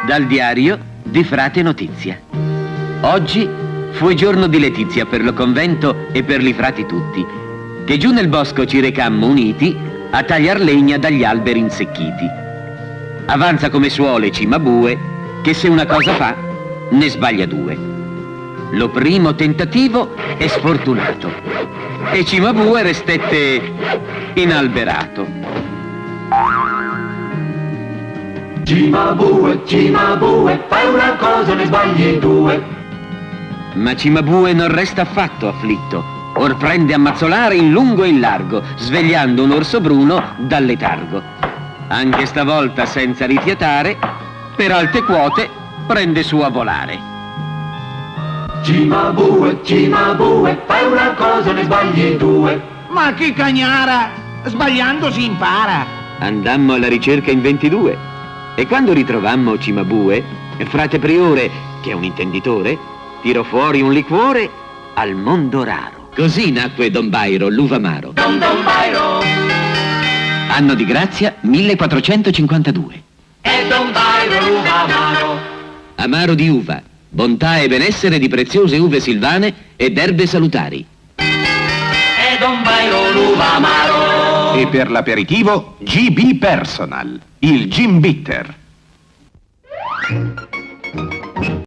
Dal diario di frate Notizia. Oggi fu il giorno di Letizia per lo convento e per li frati tutti, che giù nel bosco ci recammo uniti a tagliar legna dagli alberi insecchiti. Avanza come suole Cimabue, che se una cosa fa, ne sbaglia due. Lo primo tentativo è sfortunato e Cimabue restette inalberato. Cimabue, Cimabue, fai una cosa, ne sbagli due. Ma Cimabue non resta affatto afflitto, or prende a mazzolare in lungo e in largo, svegliando un orso bruno dal letargo. Anche stavolta senza rifiatare, per alte quote prende su a volare. Cimabue, Cimabue, fai una cosa, ne sbagli due. Ma che cagnara! Sbagliando si impara! Andammo alla ricerca in 22 e quando ritrovammo Cimabue, frate priore, che è un intenditore, tirò fuori un liquore al mondo raro. Così nacque Don Bairo, l'uvamaro. Don Bairo! Anno di grazia 1452. E Don Bairo l'uvamaro. Amaro di uva, bontà e benessere di preziose uve silvane ed erbe salutari. E Don Bairo l'uvamaro. E per l'aperitivo GB Personal, il Gin Bitter.